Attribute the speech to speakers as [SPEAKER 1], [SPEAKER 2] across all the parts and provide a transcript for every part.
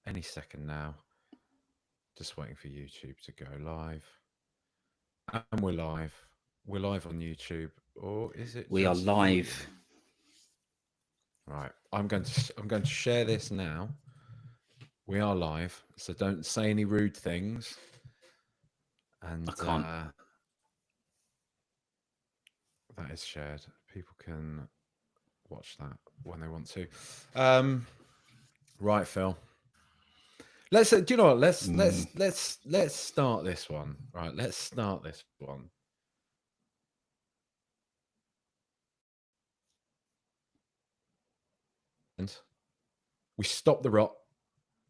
[SPEAKER 1] any second now. Just waiting for YouTube to go live. And we're live. We're live on YouTube. Or is it
[SPEAKER 2] We are
[SPEAKER 1] just audio?
[SPEAKER 2] live.
[SPEAKER 1] Right. I'm going to share this now. We are live, so don't say any rude things.
[SPEAKER 2] I
[SPEAKER 1] And
[SPEAKER 2] can't.
[SPEAKER 1] that is shared. People can watch that when they want to. Right, Phil. Let's do you know what? Let's start this one. Right, let's start this one. And we stop the rot.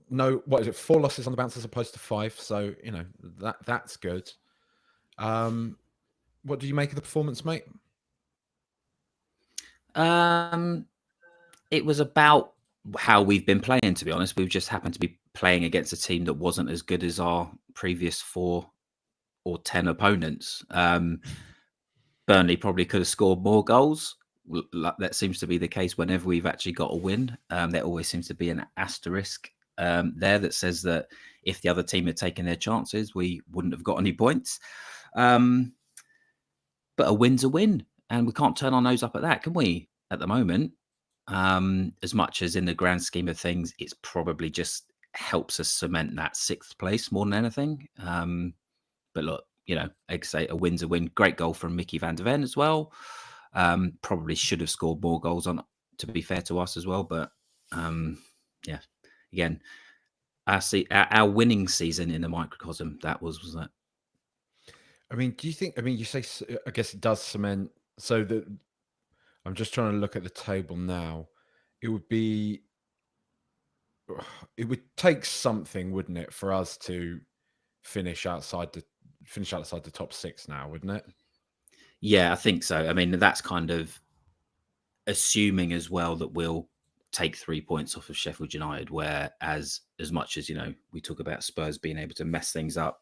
[SPEAKER 1] No, what is it? 4 losses on the bounce as opposed to 5. So that's good. What do you make of the performance, mate?
[SPEAKER 2] It was about how we've been playing. To be honest, we've just happened to be playing against a team that wasn't as good as our previous 4 or 10 opponents. Burnley probably could have scored more goals. That seems to be the case whenever we've actually got a win. There always seems to be an asterisk there that says that if the other team had taken their chances, we wouldn't have got any points. But a win's a win, and we can't turn our nose up at that, can we? At the moment, as much as in the grand scheme of things, it's probably just helps us cement that 6th place more than anything. But look, like I say, a win's a win. Great goal from Mickey van der Ven as well. Probably should have scored more goals on, to be fair to us as well. But yeah, again, our winning season in the microcosm, that was that.
[SPEAKER 1] I mean, do you think? I mean, you say. I guess it does cement. So that I'm just trying to look at the table now. It would be. It would take something, wouldn't it, for us to finish outside the top 6 now, wouldn't it?
[SPEAKER 2] Yeah, I think so. I mean, that's kind of assuming as well that we'll take 3 points off of Sheffield United, where as much as we talk about Spurs being able to mess things up,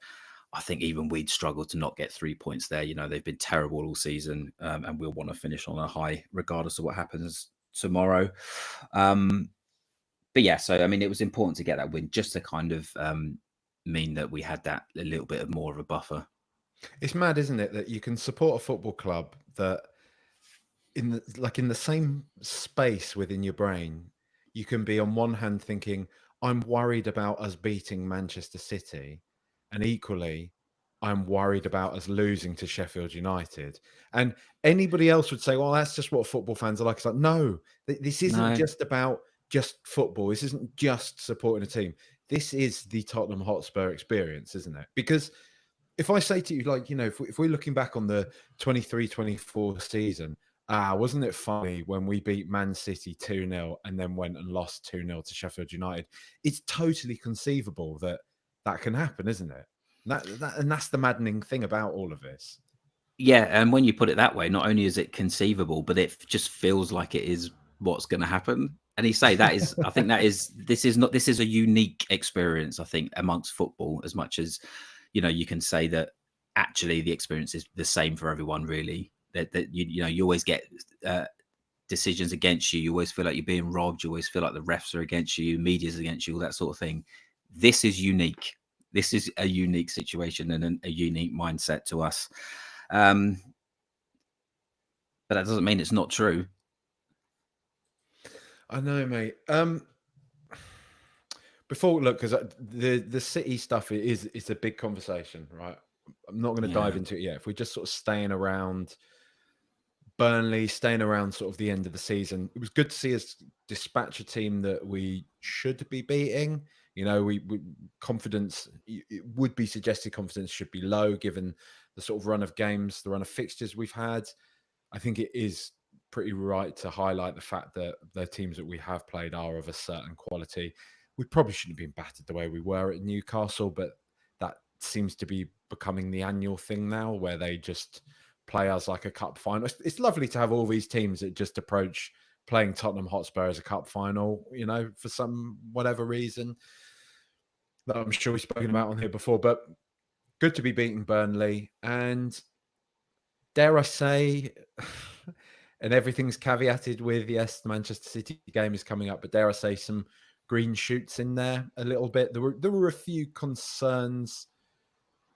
[SPEAKER 2] I think even we'd struggle to not get 3 points there. They've been terrible all season, and we'll want to finish on a high regardless of what happens tomorrow. But yeah, so I mean, it was important to get that win just to kind of mean that we had that a little bit of more of a buffer.
[SPEAKER 1] It's mad, isn't it, that you can support a football club that in the same space within your brain, you can be on one hand thinking, I'm worried about us beating Manchester City, and equally, I'm worried about us losing to Sheffield United. And anybody else would say, well, that's just what football fans are like. It's like, no, this isn't just about just football. This isn't just supporting a team. This is the Tottenham Hotspur experience, isn't it? Because if I say to you, like, if we're looking back on the 23-24 season, wasn't it funny when we beat Man City 2-0 and then went and lost 2-0 to Sheffield United? It's totally conceivable that can happen, isn't it? And that's the maddening thing about all of this.
[SPEAKER 2] Yeah, and when you put it that way, not only is it conceivable, but it just feels like it is what's going to happen. And you say that is, I think this is a unique experience, I think, amongst football, as much as, you can say that actually the experience is the same for everyone, really. That you always get decisions against you. You always feel like you're being robbed. You always feel like the refs are against you, media's against you, all that sort of thing. This is unique. This is a unique situation and a unique mindset to us. But that doesn't mean it's not true.
[SPEAKER 1] I know, mate. Before, look, because the City stuff is a big conversation, right? I'm not going to dive into it yet. If we're just sort of staying around Burnley, staying around sort of the end of the season, it was good to see us dispatch a team that we should be beating. We confidence, it would be suggested confidence should be low given the sort of run of games, the run of fixtures we've had. I think it is pretty right to highlight the fact that the teams that we have played are of a certain quality. We probably shouldn't have been battered the way we were at Newcastle, but that seems to be becoming the annual thing now, where they just play us like a cup final. It's lovely to have all these teams that just approach playing Tottenham Hotspur as a cup final, for some whatever reason that I'm sure we've spoken about on here before. But good to be beating Burnley, and dare I say, and everything's caveated with, yes, the Manchester City game is coming up, but dare I say, some green shoots in there a little bit. There were a few concerns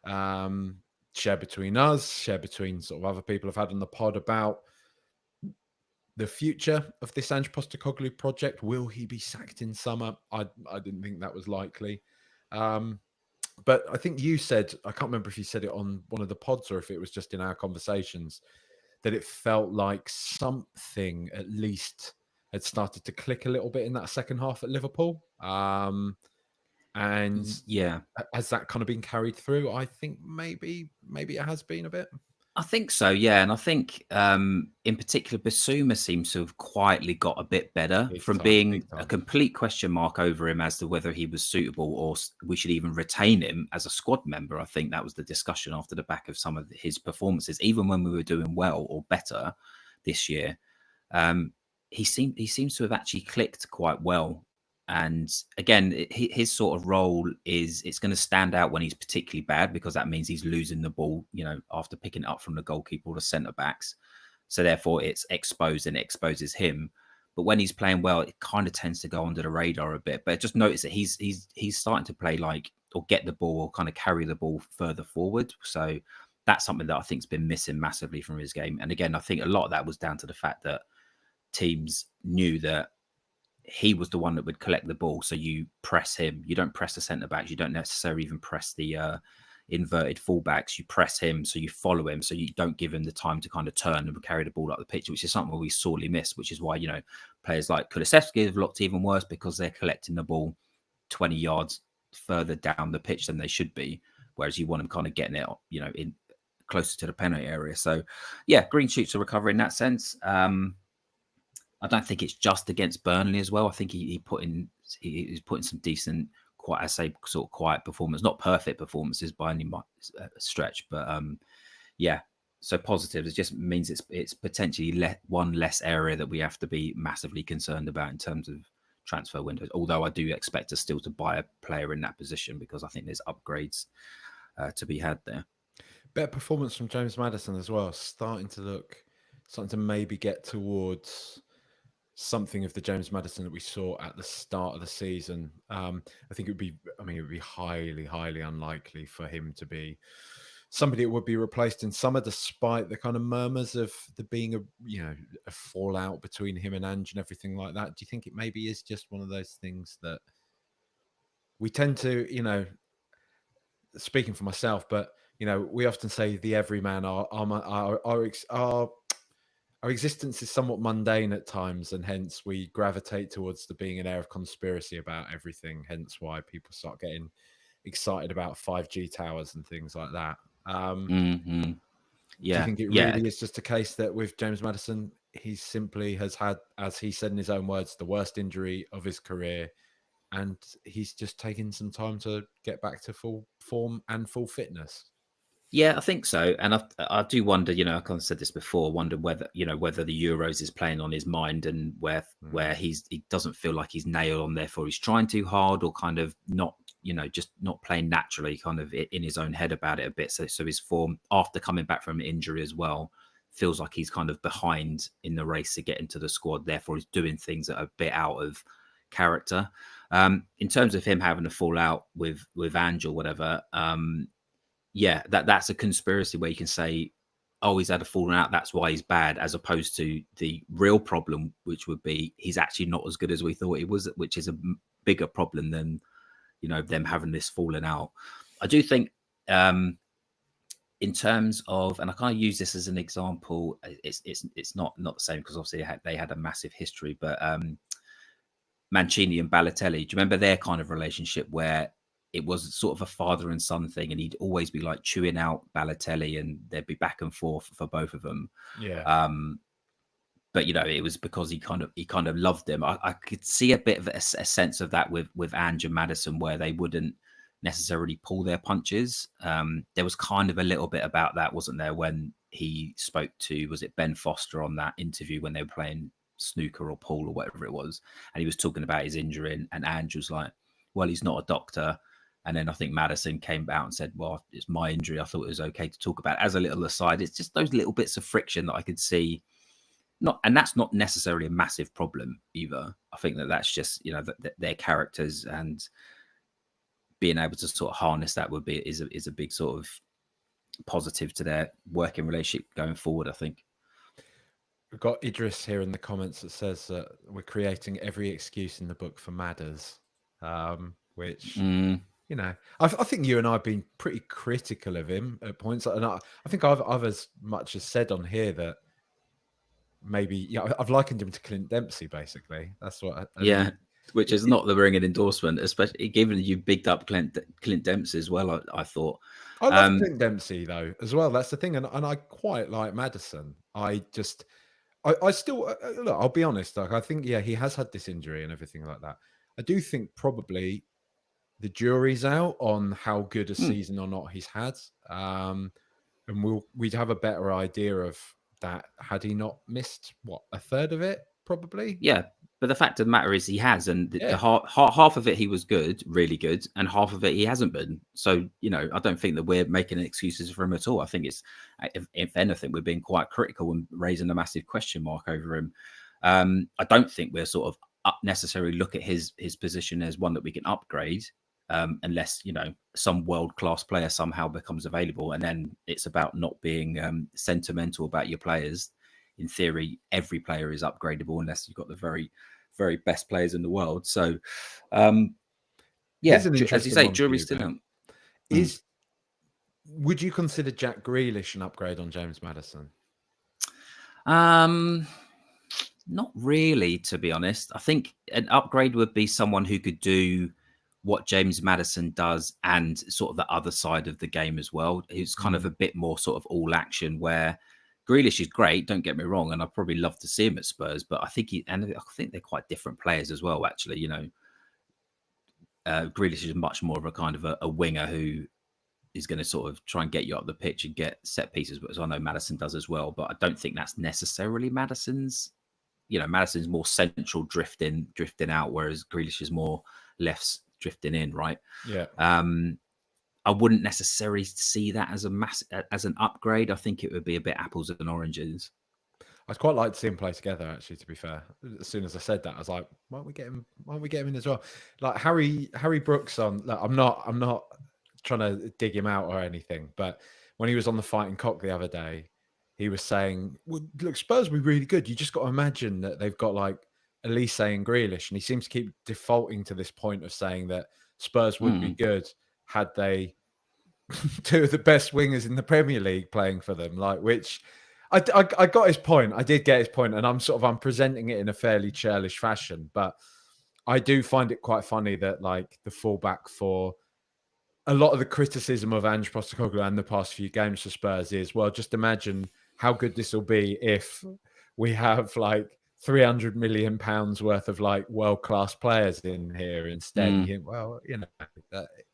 [SPEAKER 1] shared between us, shared between sort of other people I've had on the pod about the future of this Ange Postecoglou project. Will he be sacked in summer? I didn't think that was likely. But I think you said, I can't remember if you said it on one of the pods or if it was just in our conversations, that it felt like something at least had started to click a little bit in that second half at Liverpool. And
[SPEAKER 2] yeah,
[SPEAKER 1] has that kind of been carried through? I think maybe it has been a bit.
[SPEAKER 2] I think so, yeah. And I think in particular, Basuma seems to have quietly got a bit better from being
[SPEAKER 1] Big time.
[SPEAKER 2] a complete question mark over him as to whether he was suitable or we should even retain him as a squad member. I think that was the discussion after the back of some of his performances, even when we were doing well or better this year. He seems to have actually clicked quite well. And again, his sort of role is it's going to stand out when he's particularly bad, because that means he's losing the ball, after picking it up from the goalkeeper or the centre backs. So therefore it's exposed and it exposes him. But when he's playing well, it kind of tends to go under the radar a bit. But just notice that he's starting to play like, or get the ball or kind of carry the ball further forward. So that's something that I think's been missing massively from his game. And again, I think a lot of that was down to the fact that teams knew that he was the one that would collect the ball. So you press him. You don't press the centre backs. You don't necessarily even press the inverted fullbacks. You press him, so you follow him. So you don't give him the time to kind of turn and carry the ball up the pitch, which is something we sorely miss, which is why, players like Kulusevski have looked even worse, because they're collecting the ball 20 yards further down the pitch than they should be. Whereas you want them kind of getting it, in closer to the penalty area. So yeah, green shoots are recovering in that sense. I don't think it's just against Burnley as well. I think he's putting some decent, sort of quiet performance, not perfect performances by any stretch, but yeah. So positives. It just means it's potentially one less area that we have to be massively concerned about in terms of transfer windows. Although I do expect us still to buy a player in that position, because I think there's upgrades to be had there.
[SPEAKER 1] Better performance from James Maddison as well. Starting to maybe get towards something of the James Maddison that we saw at the start of the season. I think it would be highly, highly unlikely for him to be somebody that would be replaced in summer, despite the kind of murmurs of there being a fallout between him and Ange and everything like that. Do you think it maybe is just one of those things that we tend to, speaking for myself, but we often say the everyman, our existence is somewhat mundane at times, and hence we gravitate towards there being an air of conspiracy about everything. Hence why people start getting excited about 5G towers and things like that.
[SPEAKER 2] Mm-hmm. Yeah.
[SPEAKER 1] Do you think it really is just a case that with James Maddison, he simply has had, as he said in his own words, the worst injury of his career, and he's just taking some time to get back to full form and full fitness?
[SPEAKER 2] Yeah, I think so. And I do wonder, I kind of said this before, wonder whether the Euros is playing on his mind, and where he doesn't feel like he's nailed on, therefore he's trying too hard, or kind of not, just not playing naturally, kind of in his own head about it a bit. So his form after coming back from injury as well feels like he's kind of behind in the race to get into the squad. Therefore he's doing things that are a bit out of character. In terms of him having a fallout with Ange or whatever, yeah, that's a conspiracy where you can say, oh, he's had a falling out, that's why he's bad, as opposed to the real problem, which would be he's actually not as good as we thought he was, which is a bigger problem than, them having this falling out. I do think in terms of, and I kind of use this as an example, it's not the same, because obviously they had a massive history, but Mancini and Balotelli, do you remember their kind of relationship where it was sort of a father and son thing, and he'd always be like chewing out Balotelli, and there'd be back and forth for both of them.
[SPEAKER 1] Yeah.
[SPEAKER 2] But it was because he kind of loved him. I could see a bit of a sense of that with Ange and Maddison, where they wouldn't necessarily pull their punches. There was kind of a little bit about that, wasn't there, when he spoke to, was it Ben Foster on that interview when they were playing snooker or pool or whatever it was, and he was talking about his injury, and Ange was like, well, he's not a doctor. And then I think Maddison came out and said, well, it's my injury, I thought it was okay to talk about. As a little aside, it's just those little bits of friction that I could see. And that's not necessarily a massive problem either. I think that's just, their characters, and being able to sort of harness that is a big sort of positive to their working relationship going forward, I think.
[SPEAKER 1] We've got Idris here in the comments that says that we're creating every excuse in the book for Madders, which, I think you and I have been pretty critical of him at points. And I think I've as much as said on here that maybe, I've likened him to Clint Dempsey, basically. That's what.
[SPEAKER 2] Which is not the ringing endorsement, especially given you bigged up Clint Dempsey as well, I thought.
[SPEAKER 1] I love Clint Dempsey, though, as well. That's the thing. And I quite like Maddison. I still, look, I'll be honest. Like, I think, he has had this injury and everything like that. I do think probably the jury's out on how good a season or not he's had. And we'd have a better idea of that had he not missed, a third of it, probably?
[SPEAKER 2] Yeah. But the fact of the matter is he has, and the half of it he was good, really good, and half of it he hasn't been. So, I don't think that we're making excuses for him at all. I think it's, if anything, we're being quite critical and raising a massive question mark over him. I don't think we're sort of necessarily look at his position as one that we can upgrade, unless, some world-class player somehow becomes available. And then it's about not being sentimental about your players. In theory, every player is upgradable unless you've got the very, very best players in the world. So, as you say, jury's still out.
[SPEAKER 1] Would you consider Jack Grealish an upgrade on James Maddison?
[SPEAKER 2] Not really, to be honest. I think an upgrade would be someone who could do what James Maddison does and sort of the other side of the game as well. Who's kind of a bit more sort of all action, where Grealish is great, don't get me wrong, and I'd probably love to see him at Spurs, but I think they're quite different players as well, actually. Grealish is much more of a kind of a winger who is going to sort of try and get you up the pitch and get set pieces, but as I know Maddison does as well. But I don't think that's necessarily Maddison's. Maddison's more central drifting out, whereas Grealish is more left drifting in, right?
[SPEAKER 1] Yeah.
[SPEAKER 2] I wouldn't necessarily see that as as an upgrade. I think it would be a bit apples and oranges.
[SPEAKER 1] I'd quite like to see them play together, actually, to be fair. As soon as I said that, I was like, why don't we get him in as well? Like Harry Brooks on, like, I'm not trying to dig him out or anything, but when he was on the Fighting Cock the other day, he was saying, well, look, Spurs will be really good. You just got to imagine that they've got like Elise and Grealish, and he seems to keep defaulting to this point of saying that Spurs would be good had they two of the best wingers in the Premier League playing for them, like, which I got his point. I did get his point, and I'm presenting it in a fairly churlish fashion, but I do find it quite funny that like the fallback for a lot of the criticism of Ange Postecoglou and the past few games for Spurs is, well, just imagine how good this will be if we have like £300 million worth of like world-class players in here instead. You think, well,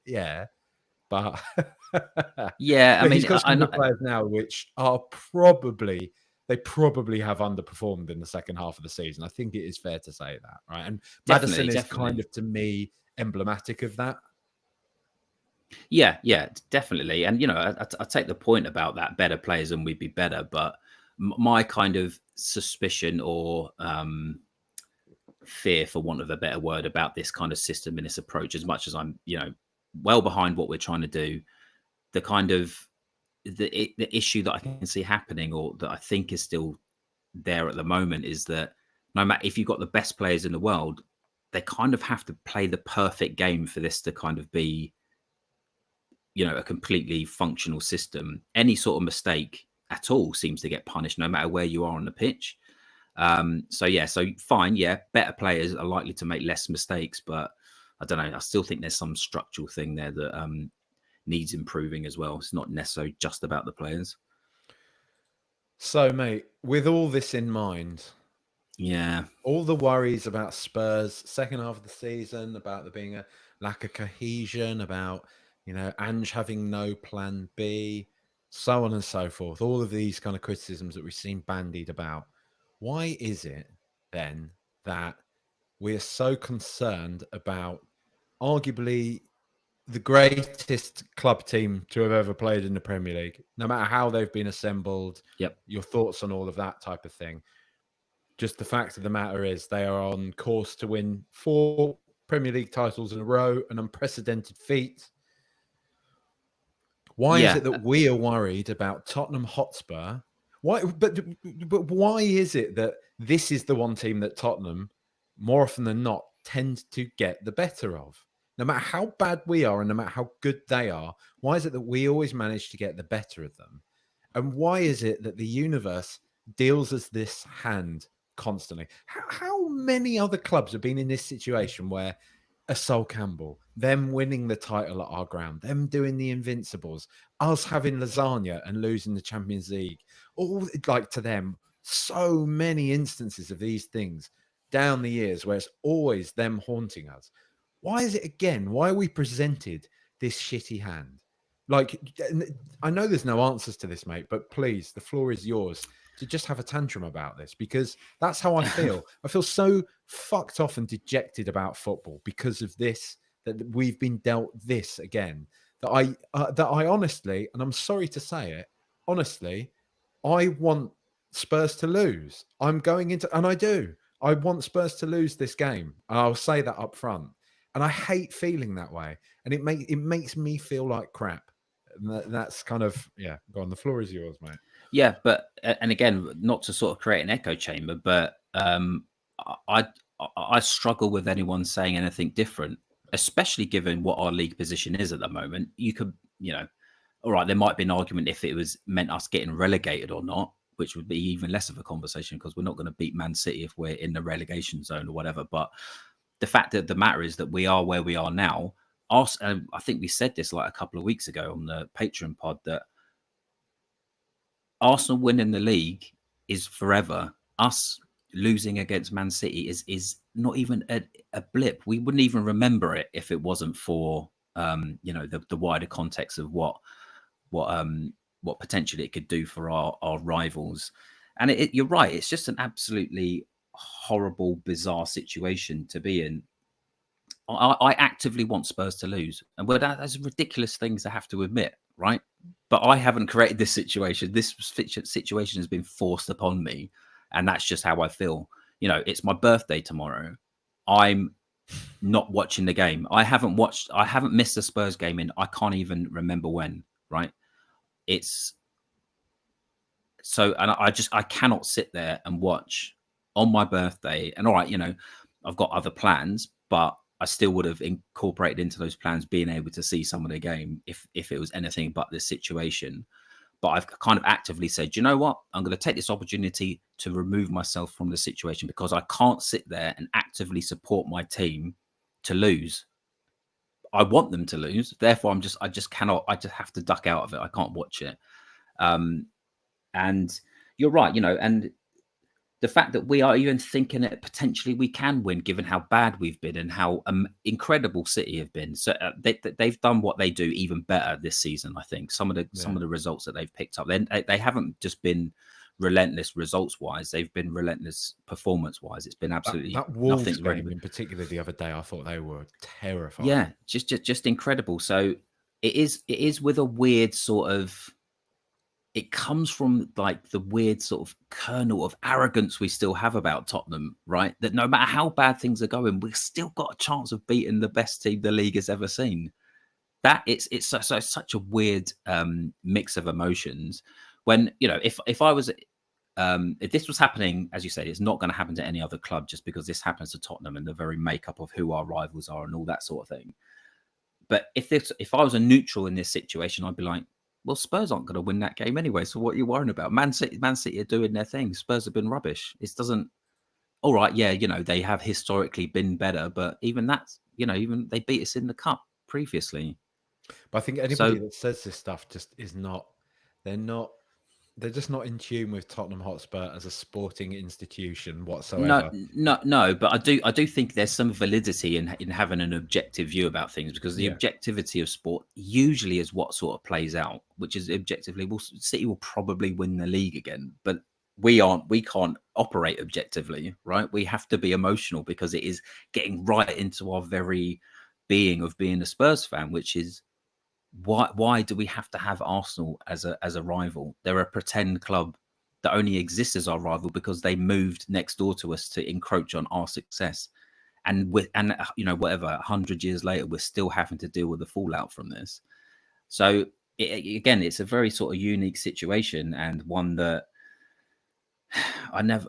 [SPEAKER 1] yeah. But
[SPEAKER 2] yeah, I mean,
[SPEAKER 1] he's got some good players now, which are probably have underperformed in the second half of the season. I think it is fair to say that, right? And Maddison is kind of, to me, emblematic of that.
[SPEAKER 2] Yeah, definitely. And I take the point about that. Better players and we'd be better, but my kind of suspicion or fear, for want of a better word, about this kind of system and this approach, as much as I'm well behind what we're trying to do, the kind of the issue that I can see happening, or that I think is still there at the moment, is that no matter if you've got the best players in the world, they kind of have to play the perfect game for this to kind of be a completely functional system. Any sort of mistake at all seems to get punished, no matter where you are on the pitch. So fine, better players are likely to make less mistakes, but I don't know. I still think there's some structural thing there that needs improving as well. It's not necessarily just about the players.
[SPEAKER 1] So, mate, with all this in mind, all the worries about Spurs second half of the season, about there being a lack of cohesion, about Ange having no plan B, so on and so forth, all of these kind of criticisms that we've seen bandied about. Why is it then that we're so concerned about arguably the greatest club team to have ever played in the Premier League, no matter how they've been assembled?
[SPEAKER 2] Yep.
[SPEAKER 1] Your thoughts on all of that type of thing. Just the fact of the matter is they are on course to win 4 Premier League titles in a row, an unprecedented feat. Why is it that we are worried about Tottenham Hotspur? Why? But why is it that this is the one team that Tottenham, more often than not, tend to get the better of? No matter how bad we are and no matter how good they are, why is it that we always manage to get the better of them? And why is it that the universe deals us this hand constantly? How many other clubs have been in this situation where a Sol Campbell, them winning the title at our ground, them doing the Invincibles, us having lasagna and losing the Champions League, all like to them, so many instances of these things down the years where it's always them haunting us. Why is it again? Why are we presented this shitty hand? Like, I know there's no answers to this, mate, but please, the floor is yours to just have a tantrum about this, because that's how I feel. I feel so fucked off and dejected about football because of this, that we've been dealt this again, that I honestly, and I'm sorry to say it, honestly, I want Spurs to lose. I'm going into, and I want Spurs to lose this game. And I'll say that up front. And I hate feeling that way. And it makes me feel like crap. And that's kind of, yeah, go on. The floor is yours, mate.
[SPEAKER 2] Yeah, but and again, not to sort of create an echo chamber, but I struggle with anyone saying anything different, especially given what our league position is at the moment. You could, all right, there might be an argument if it was meant us getting relegated or not, which would be even less of a conversation because we're not going to beat Man City if we're in the relegation zone or whatever. But the fact that the matter is that we are where we are now. I think we said this like a couple of weeks ago on the Patreon pod that Arsenal winning the league is forever. Us losing against Man City is not even a blip. We wouldn't even remember it if it wasn't for the wider context of what potentially it could do for our rivals. And you're right, it's just an absolutely horrible, bizarre situation to be in. I actively want Spurs to lose, and that's ridiculous things I have to admit, right? But I haven't created this situation. This situation has been forced upon me, and that's just how I feel. It's my birthday tomorrow. I'm not watching the game. I haven't missed a Spurs game in, I can't even remember when, right? It's so, and I cannot sit there and watch on my birthday. And all right, I've got other plans, but I still would have incorporated into those plans being able to see some of the game if it was anything but this situation. But I've kind of actively said, you know what? I'm going to take this opportunity to remove myself from the situation because I can't sit there and actively support my team to lose. I want them to lose. Therefore, I just have to duck out of it. I can't watch it. And you're right, and the fact that we are even thinking that potentially we can win, given how bad we've been and how incredible City have been. So they've done what they do even better this season. I think some of the results that they've picked up, they haven't just been relentless results wise; they've been relentless performance wise. It's been absolutely
[SPEAKER 1] that Wolves game in particular the other day. I thought they were terrifying.
[SPEAKER 2] Yeah, just incredible. So it is with a weird sort of. It comes from like the weird sort of kernel of arrogance we still have about Tottenham, right? That no matter how bad things are going, we've still got a chance of beating the best team the league has ever seen. That it's such a weird mix of emotions. When if I was if this was happening, as you said, it's not going to happen to any other club just because this happens to Tottenham and the very makeup of who our rivals are and all that sort of thing. But if I was a neutral in this situation, I'd be like, well, Spurs aren't going to win that game anyway. So what are you worrying about? Man City are doing their thing. Spurs have been rubbish. It doesn't. All right, yeah, they have historically been better, but even that's, even they beat us in the cup previously.
[SPEAKER 1] But I think anybody that says this stuff just is not. They're just not in tune with Tottenham Hotspur as a sporting institution whatsoever.
[SPEAKER 2] No. But I do think there's some validity in having an objective view about things because the objectivity of sport usually is what sort of plays out, which is objectively, well, City will probably win the league again, but we can't operate objectively, right? We have to be emotional because it is getting right into our very being of being a Spurs fan, which is. Why do we have to have Arsenal as a rival? They're a pretend club. that only exists as our rival because they moved next door to us to encroach on our success. And whatever, 100 years later, we're still having to deal with the fallout from this. So again, it's a very sort of unique situation, and one that I never,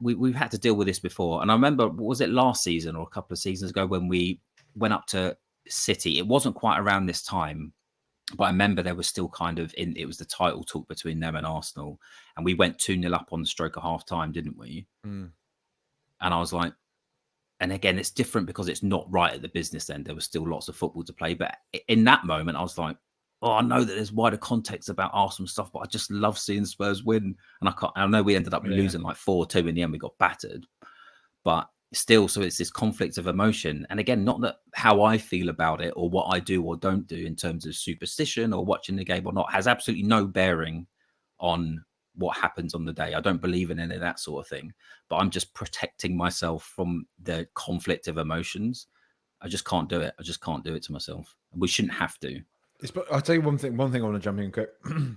[SPEAKER 2] we've had to deal with this before. And I remember, was it last season or a couple of seasons ago when we went up to City? It wasn't quite around this time, but I remember there was still kind of it was the title talk between them and Arsenal, and we went 2-0 up on the stroke of half time, didn't we?
[SPEAKER 1] Mm.
[SPEAKER 2] And I was like, and again, it's different because it's not right at the business end. There was still lots of football to play. But in that moment, I was like, oh, I know that there's wider context about Arsenal stuff, but I just love seeing Spurs win. And I know we ended up losing like 4-2 in the end. We got battered. But still, so it's this conflict of emotion. And again, not that how I feel about it or what I do or don't do in terms of superstition or watching the game or not has absolutely no bearing on what happens on the day. I don't believe in any of that sort of thing, but I'm just protecting myself from the conflict of emotions. I just can't do it. I just can't do it to myself. We shouldn't have to.
[SPEAKER 1] I'll tell you one thing I want to jump in quick. In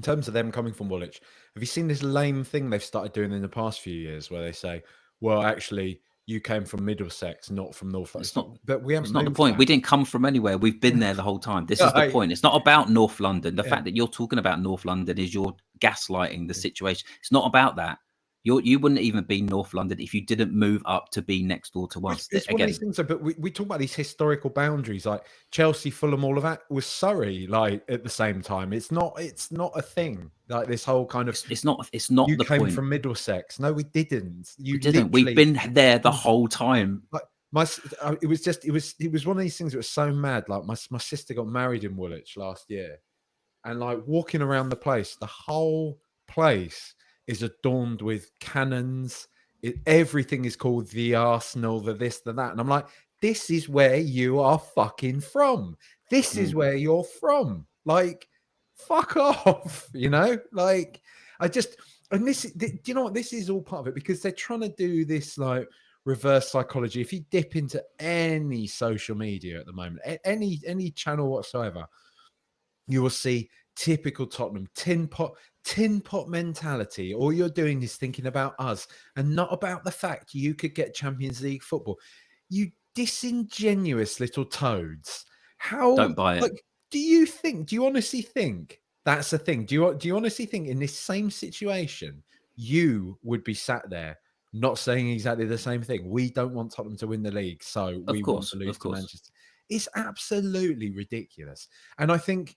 [SPEAKER 1] terms of them coming from Woolwich, have you seen this lame thing they've started doing in the past few years where they say, well, actually, you came from Middlesex, not from North London.
[SPEAKER 2] It's not the point. We didn't come from anywhere. We've been there the whole time. This is the point. It's not about North London. The fact that you're talking about North London is you're gaslighting the situation. It's not about that. You wouldn't even be North London if you didn't move up to be next door to us.
[SPEAKER 1] It's one of these things, but we talk about these historical boundaries, like Chelsea, Fulham, all of that was Surrey. Like at the same time, it's not a thing. Like this whole kind of
[SPEAKER 2] it's not.
[SPEAKER 1] You
[SPEAKER 2] the
[SPEAKER 1] came
[SPEAKER 2] point.
[SPEAKER 1] from Middlesex. No, we didn't.
[SPEAKER 2] We didn't. We've been there the whole time.
[SPEAKER 1] Like it was one of these things that was so mad. Like my sister got married in Woolwich last year, and like walking around the place, the whole place is adorned with cannons. Everything is called the Arsenal, the this, the that. And I'm like, this is where you are fucking from. This is where you're from. Like, fuck off, Like, and this, do you know what? This is all part of it because they're trying to do this, like, reverse psychology. If you dip into any social media at the moment, any channel whatsoever, you will see typical Tottenham tin pot mentality. All you're doing is thinking about us and not about the fact you could get Champions League football. You disingenuous little toads.
[SPEAKER 2] Don't buy it.
[SPEAKER 1] Like, do you honestly think that's a thing? Do you honestly think in this same situation you would be sat there not saying exactly the same thing? We don't want Tottenham to win the league, so we want to lose to Manchester. It's absolutely ridiculous. And I think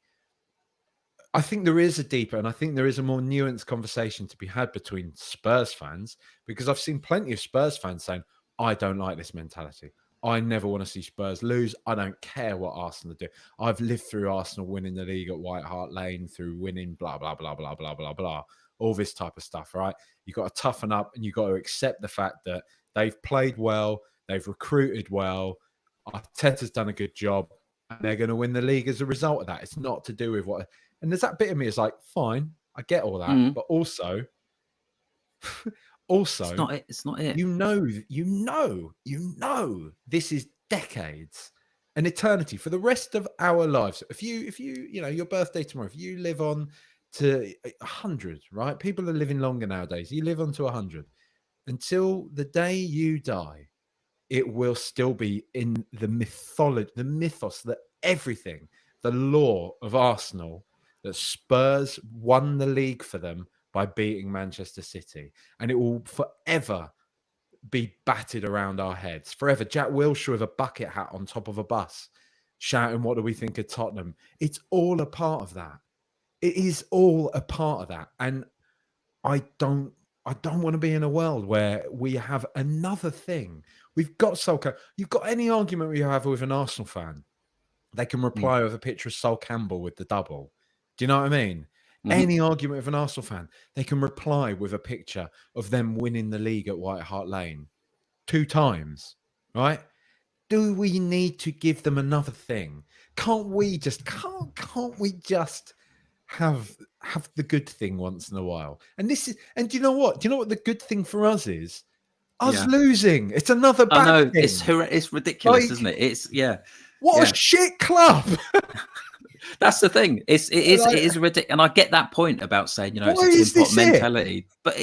[SPEAKER 1] there is a deeper and I think there is a more nuanced conversation to be had between Spurs fans, because I've seen plenty of Spurs fans saying, I don't like this mentality. I never want to see Spurs lose. I don't care what Arsenal do. I've lived through Arsenal winning the league at White Hart Lane, through winning blah, blah, blah, blah, blah, blah, blah, all this type of stuff, right? You've got to toughen up and you've got to accept the fact that they've played well, they've recruited well, Arteta's done a good job, and they're going to win the league as a result of that. It's not to do with what... And there's that bit of me is like, fine, I get all that, but also, it's
[SPEAKER 2] not it.
[SPEAKER 1] This is decades, an eternity for the rest of our lives. If you, your birthday tomorrow, if you live on to 100, right? People are living longer nowadays. You live on to 100 until the day you die. It will still be in the mythology, the mythos, that everything, the lore of Arsenal, that Spurs won the league for them by beating Manchester City. And it will forever be battered around our heads. Forever. Jack Wilshere with a bucket hat on top of a bus, shouting, what do we think of Tottenham? It's all a part of that. It is all a part of that. And I don't want to be in a world where we have another thing. We've got Sol. You've got any argument we have with an Arsenal fan, they can reply with a picture of Sol Campbell with the double. Do you know what I mean? Any argument with an Arsenal fan, they can reply with a picture of them winning the league at White Hart Lane 2 times, right? Do we need to give them another thing? Can't we just have the good thing once in a while? And do you know what? Do you know what the good thing for us is? Us losing. It's another bad thing.
[SPEAKER 2] It's ridiculous, isn't it? It's
[SPEAKER 1] What a shit club.
[SPEAKER 2] That's the thing. It
[SPEAKER 1] Like,
[SPEAKER 2] is ridiculous, and I get that point about saying, you know, it's
[SPEAKER 1] why
[SPEAKER 2] a tin
[SPEAKER 1] is
[SPEAKER 2] pot
[SPEAKER 1] this it?
[SPEAKER 2] mentality. But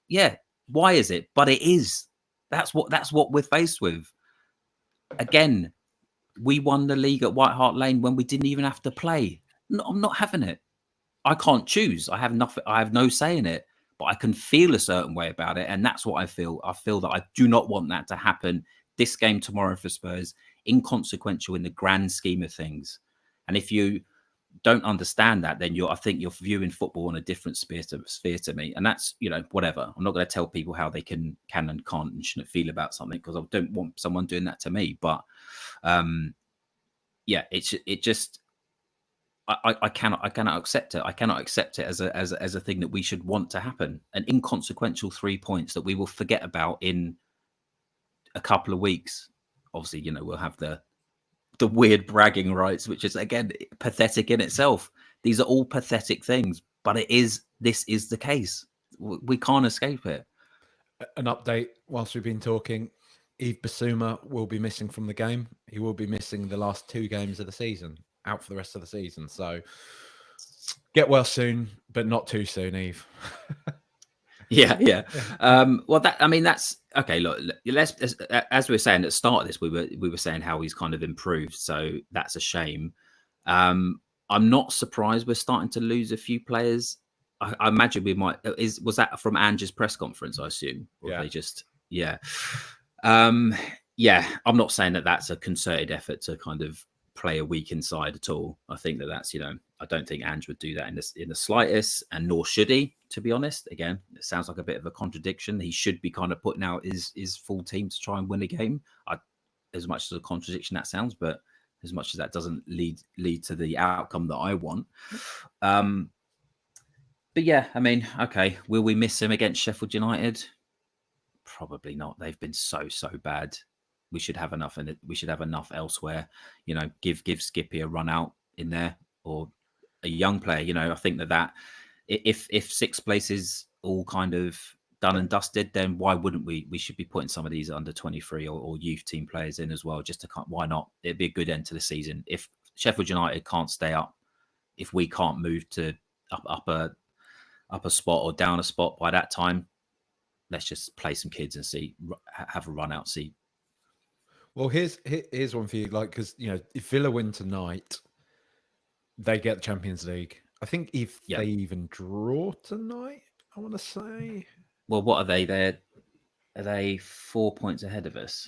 [SPEAKER 2] yeah. Why is it? But it is. That's what we're faced with. Again, we won the league at White Hart Lane when we didn't even have to play. No, I'm not having it. I can't choose. I have nothing. I have no say in it. But I can feel a certain way about it, and that's what I feel. I feel that I do not want that to happen. This game tomorrow for Spurs, inconsequential in the grand scheme of things. And if you don't understand that, then I think you're viewing football on a different sphere to me. And that's, you know, whatever. I'm not going to tell people how they can and can't and shouldn't feel about something, because I don't want someone doing that to me. But yeah, it just I cannot accept it. I cannot accept it as a thing that we should want to happen. An inconsequential 3 points that we will forget about in a couple of weeks. Obviously, you know, we'll have the weird bragging rights, which is again pathetic in itself. These are all pathetic things, but this is the case. We can't escape it.
[SPEAKER 1] An update whilst we've been talking. Yves Bissouma will be missing from the game. He will be missing the last 2 games of the season, out for the rest of the season. So get well soon, but not too soon, Yves.
[SPEAKER 2] Yeah. Well, that's okay. Look, let's as we were saying at the start of this, we were saying how he's kind of improved. So that's a shame. I'm not surprised we're starting to lose a few players. I imagine we might. Was that from Ange's press conference? I assume, or
[SPEAKER 1] Yeah.
[SPEAKER 2] they just I'm not saying that that's a concerted effort to kind of play a weak inside at all. I think that's, you know, I don't think Ange would do that in the slightest, and nor should he, to be honest. Again, it sounds like a bit of a contradiction. He should be kind of putting out his full team to try and win a game. As much as a contradiction that sounds, but as much as that doesn't lead to the outcome that I want. But yeah, I mean, okay, will we miss him against Sheffield United? Probably not. They've been so bad. We should have enough, and we should have enough elsewhere. You know, give Skippy a run out in there, or a young player. You know, I think that if 6th place is all kind of done and dusted, then why wouldn't we? We should be putting some of these under 23 or youth team players in as well. Just to why not? It'd be a good end to the season. If Sheffield United can't stay up, if we can't move to up a spot or down a spot by that time, let's just play some kids and have a run out. See.
[SPEAKER 1] Well, here's one for you. Like, because, you know, if Villa win tonight, they get the Champions League. I think if they even draw tonight, I want to say.
[SPEAKER 2] Well, what are they? Are they 4 points ahead of us?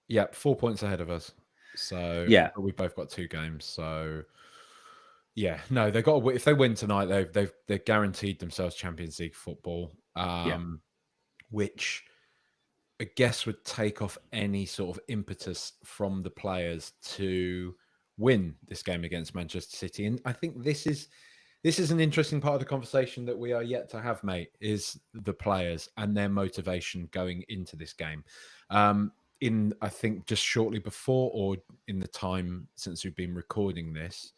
[SPEAKER 1] Yeah, 4 points ahead of us. So
[SPEAKER 2] yeah,
[SPEAKER 1] we've both got 2 games. So yeah, no, they got. If they win tonight, they've guaranteed themselves Champions League football. Which I guess would take off any sort of impetus from the players to win this game against Manchester City. And I think this is an interesting part of the conversation that we are yet to have, mate, is the players and their motivation going into this game. I think just shortly before, or in the time since we've been recording this,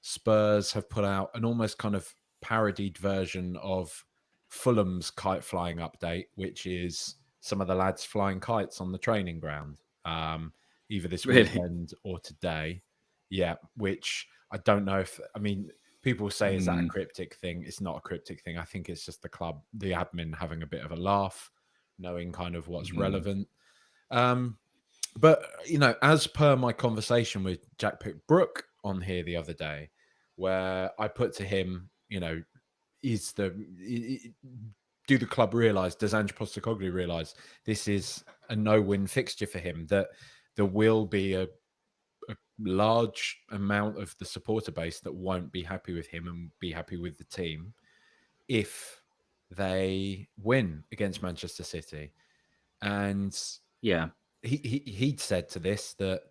[SPEAKER 1] Spurs have put out an almost kind of parodied version of Fulham's kite flying update, which is some of the lads flying kites on the training ground, either this weekend or today. Yeah, which I don't know if, I mean, people say, is that a cryptic thing? It's not a cryptic thing. I think it's just the club, the admin having a bit of a laugh, knowing kind of what's relevant. But, you know, as per my conversation with Jack Pickbrook on here the other day, where I put to him, you know, do the club realise, does Ange Postecoglou realise this is a no-win fixture for him, that there will be a large amount of the supporter base that won't be happy with him and be happy with the team if they win against Manchester City? And
[SPEAKER 2] yeah,
[SPEAKER 1] he'd said to this that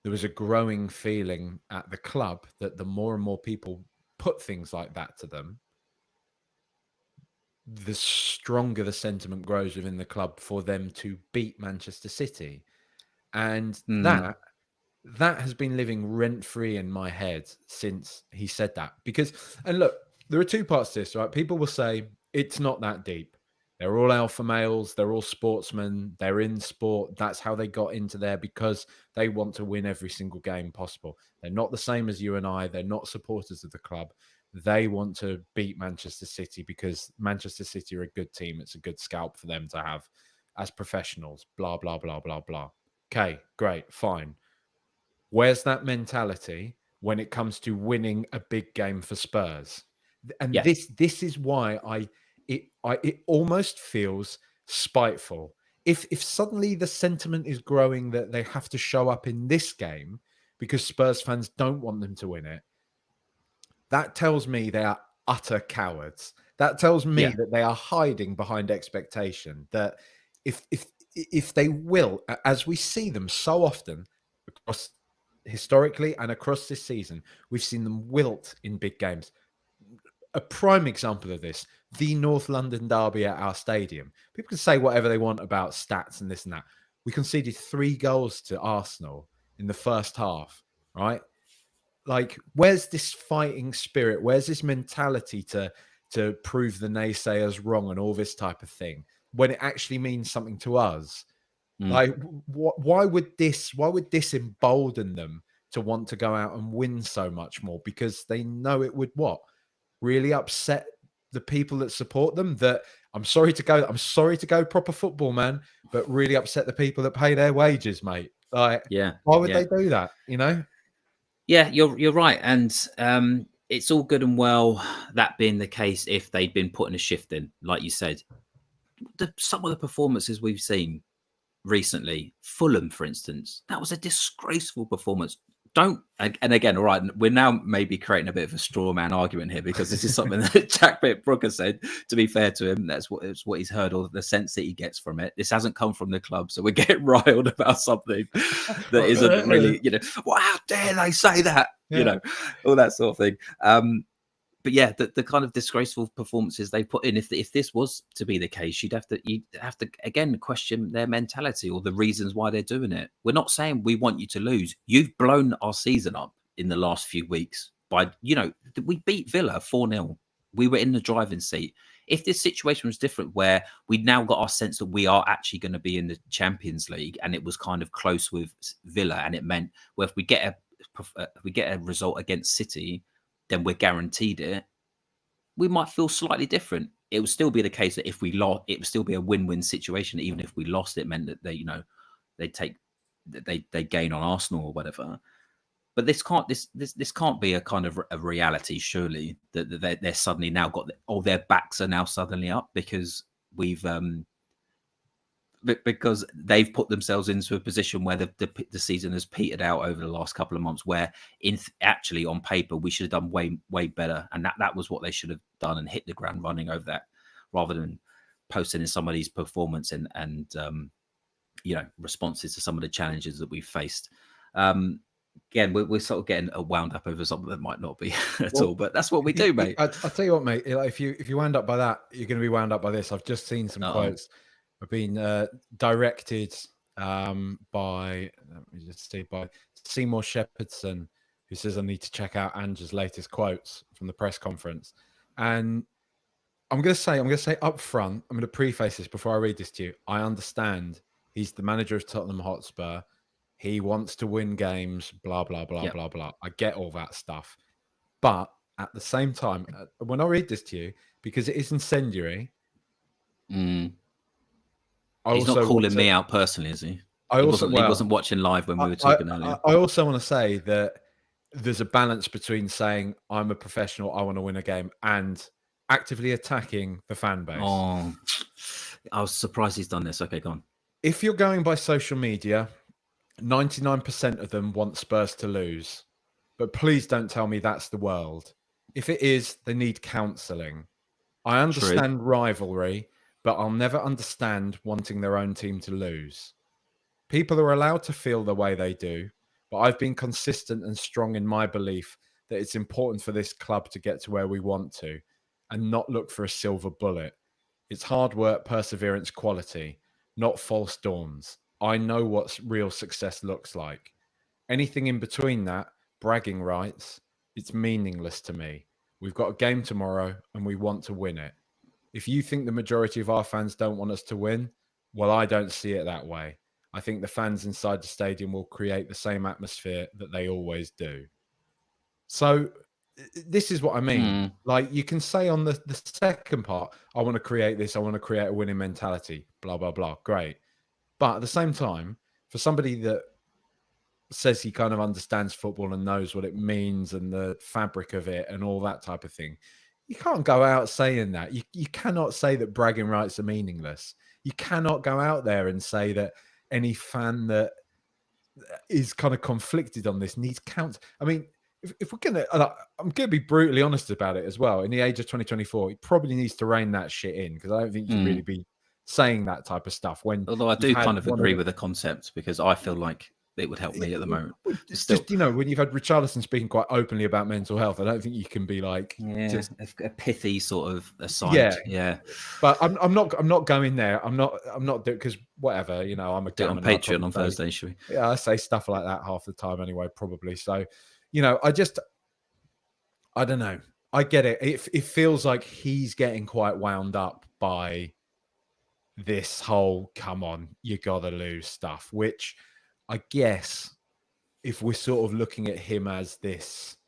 [SPEAKER 1] there was a growing feeling at the club that the more and more people put things like that to them, the stronger the sentiment grows within the club for them to beat Manchester City. And that has been living rent-free in my head since he said that. Because, and look, there are 2 parts to this, right? People will say it's not that deep. They're all alpha males. They're all sportsmen. They're in sport. That's how they got into there, because they want to win every single game possible. They're not the same as you and I. They're not supporters of the club. They want to beat Manchester City because Manchester City are a good team. It's a good scalp for them to have as professionals. Blah, blah, blah, blah, blah. Okay, great, fine. Where's that mentality when it comes to winning a big game for Spurs? And
[SPEAKER 2] Yeah.
[SPEAKER 1] this is why it almost feels spiteful. If suddenly the sentiment is growing that they have to show up in this game because Spurs fans don't want them to win it, that tells me they are utter cowards. That tells me
[SPEAKER 2] Yeah.
[SPEAKER 1] that they are hiding behind expectation. That if they will, as we see them so often across historically and across this season, we've seen them wilt in big games. A prime example of this, the North London derby at our stadium. People can say whatever they want about stats and this and that. We conceded 3 goals to Arsenal in the first half, right? Like, where's this fighting spirit? Where's this mentality to prove the naysayers wrong and all this type of thing when it actually means something to us? Like, why would this embolden them to want to go out and win so much more? Because they know it would really upset the people that support them. That I'm sorry to go proper football, man, but really upset the people that pay their wages, mate. Like, why would they do that? You know?
[SPEAKER 2] Yeah, you're right, and it's all good and well that being the case if they'd been putting a shift in, like you said. Some of the performances we've seen recently, Fulham, for instance, that was a disgraceful performance. And again, all right, we're now maybe creating a bit of a straw man argument here because this is something that Jack Brooker said. To be fair to him, it's what he's heard, or the sense that he gets from it. This hasn't come from the club, so we're getting riled about something that isn't really, well, how dare they say that, all that sort of thing. But yeah, the kind of disgraceful performances they put in, if this was to be the case, you'd have to again question their mentality or the reasons why they're doing it. We're not saying we want you to lose. You've blown our season up in the last few weeks by, we beat Villa 4-0. We were in the driving seat. If this situation was different, where we now got our sense that we are actually going to be in the Champions League, and it was kind of close with Villa, and it meant, well, if we get a result against City, then we're guaranteed it, we might feel slightly different. It would still be the case that if we lost, it would still be a win-win situation. Even if we lost, it meant that they gain on Arsenal or whatever. But this can't be a kind of a reality, surely, that they're suddenly now their backs are now suddenly up because because they've put themselves into a position where the season has petered out over the last couple of months, where actually on paper we should have done way better, and that was what they should have done and hit the ground running over that, rather than posting in some of these performance and responses to some of the challenges that we've faced. Again, we're sort of getting wound up over something that might not be at all, but that's what we do, mate.
[SPEAKER 1] I'll tell you what, mate. If you wound up by that, you're going to be wound up by this. I've just seen some quotes. I've been directed by Seymour Shepherdson, who says I need to check out Ange's latest quotes from the press conference. And I'm going to say up front, I'm going to preface this before I read this to you. I understand he's the manager of Tottenham Hotspur. He wants to win games, blah, blah, blah, blah, blah. I get all that stuff. But at the same time, when I read this to you, because it is incendiary,
[SPEAKER 2] he's not calling me out personally, is he? He wasn't watching live when we were talking earlier.
[SPEAKER 1] I also want to say that there's a balance between saying I'm a professional, I want to win a game, and actively attacking the fan base.
[SPEAKER 2] Oh, I was surprised he's done this. Okay, go on.
[SPEAKER 1] If you're going by social media, 99% of them want Spurs to lose. But please don't tell me that's the world. If it is, they need counselling. I understand rivalry, but I'll never understand wanting their own team to lose. People are allowed to feel the way they do, but I've been consistent and strong in my belief that it's important for this club to get to where we want to and not look for a silver bullet. It's hard work, perseverance, quality, not false dawns. I know what real success looks like. Anything in between that, bragging rights, it's meaningless to me. We've got a game tomorrow and we want to win it. If you think the majority of our fans don't want us to win, well, I don't see it that way. I think the fans inside the stadium will create the same atmosphere that they always do. So this is what I mean. Like, you can say on the second part, I want to create this, I want to create a winning mentality, blah, blah, blah. Great. But at the same time, for somebody that says he kind of understands football and knows what it means and the fabric of it and all that type of thing, you can't go out saying that. You cannot say that bragging rights are meaningless. You cannot go out there and say that any fan that is kind of conflicted on this needs count. I mean, if we're gonna, I'm gonna be brutally honest about it as well. In the age of 2024, he probably needs to rein that shit in, because I don't think you can really be saying that type of stuff.
[SPEAKER 2] Although I do kind of agree with the concept, because I feel like it would help me at the moment.
[SPEAKER 1] It's just, when you've had Richarlison speaking quite openly about mental health, I don't think you can be like,
[SPEAKER 2] just a pithy sort of aside. Yeah.
[SPEAKER 1] But I'm not going there. I'm not because whatever, I'm a
[SPEAKER 2] on Patreon on Thursday, should we?
[SPEAKER 1] Yeah, I say stuff like that half the time anyway, probably. So, I don't know. I get it. It feels like he's getting quite wound up by this whole "come on, you gotta lose" stuff, which I guess, if we're sort of looking at him as this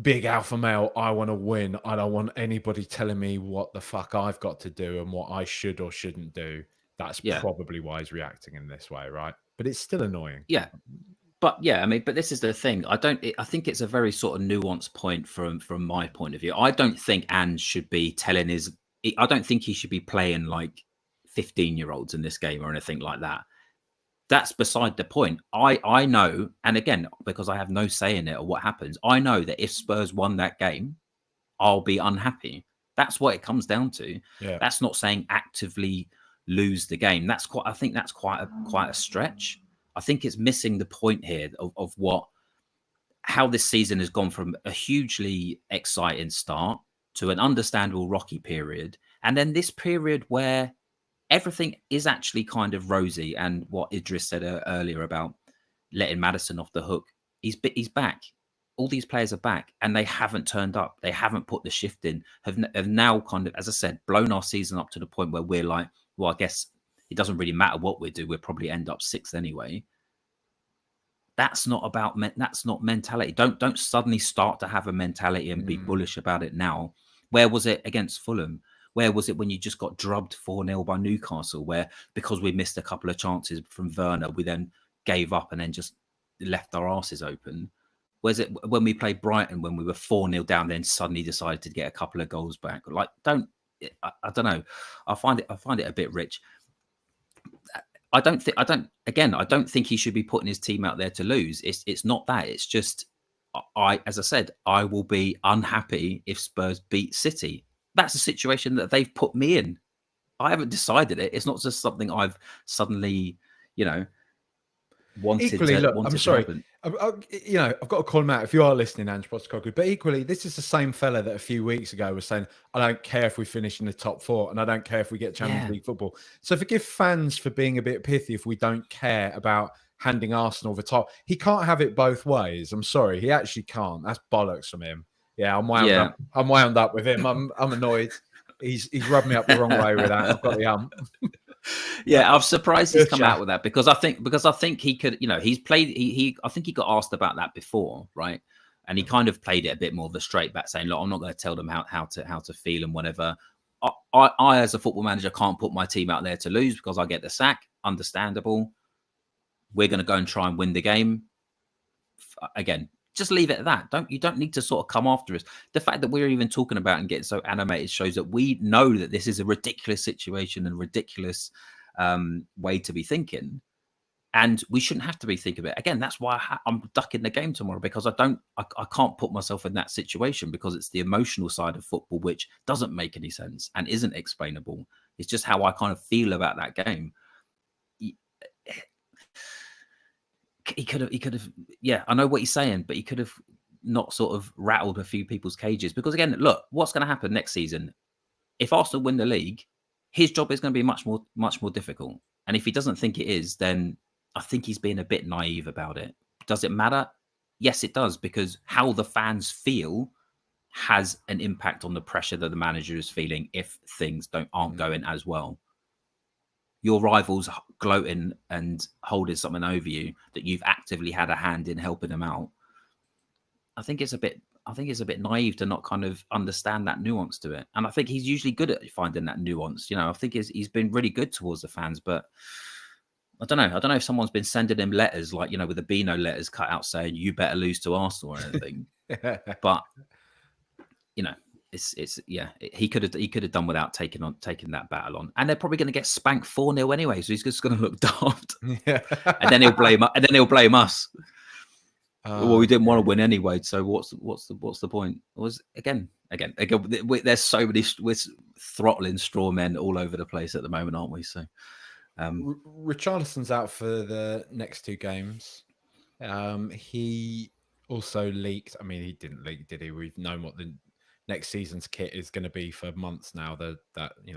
[SPEAKER 1] big alpha male, I want to win, I don't want anybody telling me what the fuck I've got to do and what I should or shouldn't do, that's probably why he's reacting in this way, right? But it's still annoying.
[SPEAKER 2] Yeah. But yeah, I mean, but this is the thing. I think it's a very sort of nuanced point from my point of view. I don't think Ange should be telling I don't think he should be playing like 15-year-olds in this game or anything like that. That's beside the point. I know, and again, because I have no say in it or what happens, I know that if Spurs won that game, I'll be unhappy. That's what it comes down to.
[SPEAKER 1] Yeah.
[SPEAKER 2] That's not saying actively lose the game. I think that's quite a stretch. I think it's missing the point here of how this season has gone from a hugely exciting start to an understandable rocky period, and then this period where everything is actually kind of rosy. And what Idris said earlier about letting Maddison off the hook, he's back. All these players are back, and they haven't turned up. They haven't put the shift in. Have now kind of, as I said, blown our season up to the point where we're like, well, I guess it doesn't really matter what we do. We'll probably end up sixth anyway. That's not mentality. Don't suddenly start to have a mentality and be bullish about it now. Where was it against Fulham? Where was it when you just got drubbed 4-0 by Newcastle, where because we missed a couple of chances from Werner, we then gave up and then just left our asses open? Where's it when we played Brighton, when we were 4-0 down, then suddenly decided to get a couple of goals back? Like, I don't know. I find it a bit rich. I don't think he should be putting his team out there to lose. It's not that. It's just, as I said, I will be unhappy if Spurs beat City. That's a situation that they've put me in. I haven't decided it. It's not just something I've suddenly, wanted.
[SPEAKER 1] Equally,
[SPEAKER 2] to,
[SPEAKER 1] look,
[SPEAKER 2] wanted
[SPEAKER 1] I'm sorry.
[SPEAKER 2] To
[SPEAKER 1] I've got to call him out if you are listening, Ange Postecoglou. But equally, this is the same fella that a few weeks ago was saying, I don't care if we finish in the top 4 and I don't care if we get Champions League football. So forgive fans for being a bit pithy if we don't care about handing Arsenal the top. He can't have it both ways. I'm sorry. He actually can't. That's bollocks from him. Yeah, I'm wound up. I'm wound up with him. I'm annoyed. He's rubbed me up the wrong way with that. I've got the
[SPEAKER 2] Yeah, I'm surprised he's come out with that, because I think he could, he's played. I think he got asked about that before, right? And he kind of played it a bit more of a straight back, saying, "Look, I'm not going to tell them how to feel and whatever. I as a football manager can't put my team out there to lose because I get the sack. Understandable. We're going to go and try and win the game. Again, just leave it at that. You don't need to sort of come after us. The fact that we're even talking about and getting so animated shows that we know that this is a ridiculous situation and ridiculous way to be thinking. And we shouldn't have to be thinking about it. Again, that's why I'm ducking the game tomorrow, because I can't put myself in that situation, because it's the emotional side of football, which doesn't make any sense and isn't explainable. It's just how I kind of feel about that game. He could have, yeah, I know what he's saying, but he could have not sort of rattled a few people's cages. Because again, look, what's going to happen next season? If Arsenal win the league, his job is going to be much more difficult. And if he doesn't think it is, then I think he's being a bit naive about it. Does it matter? Yes, it does, because how the fans feel has an impact on the pressure that the manager is feeling if things aren't going as well. Your rivals gloating and holding something over you that you've actively had a hand in helping them out. I think it's a bit naive to not kind of understand that nuance to it. And I think he's usually good at finding that nuance. I think he's been really good towards the fans, but I don't know if someone's been sending him letters like, with the Beano letters cut out saying you better lose to Arsenal or anything. But he could have done without taking that battle on, and they're probably going to get spanked 4-0 anyway, so he's just going to look daft. and then he'll blame us. Well, we didn't want to win anyway, so what's the point? Again, there's so many, we're throttling straw men all over the place at the moment, aren't we? So
[SPEAKER 1] Richarlison's out for the next 2 games. He also leaked. I mean, he didn't leak, did he? We've known what the next season's kit is going to be for months now. That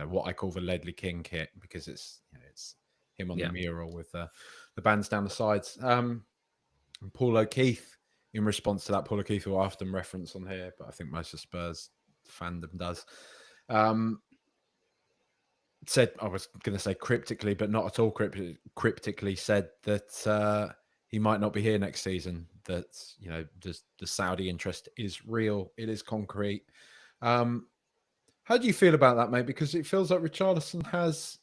[SPEAKER 1] what I call the Ledley King kit, because it's him on the mural with the bands down the sides. And Paul O'Keefe, in response to that, Paul O'Keefe, who I often reference on here, but I think most of Spurs fandom does, said, I was going to say cryptically, but not at all cryptically, said that he might not be here next season, that, the Saudi interest is real. It is concrete. How do you feel about that, mate? Because it feels like Richarlison has,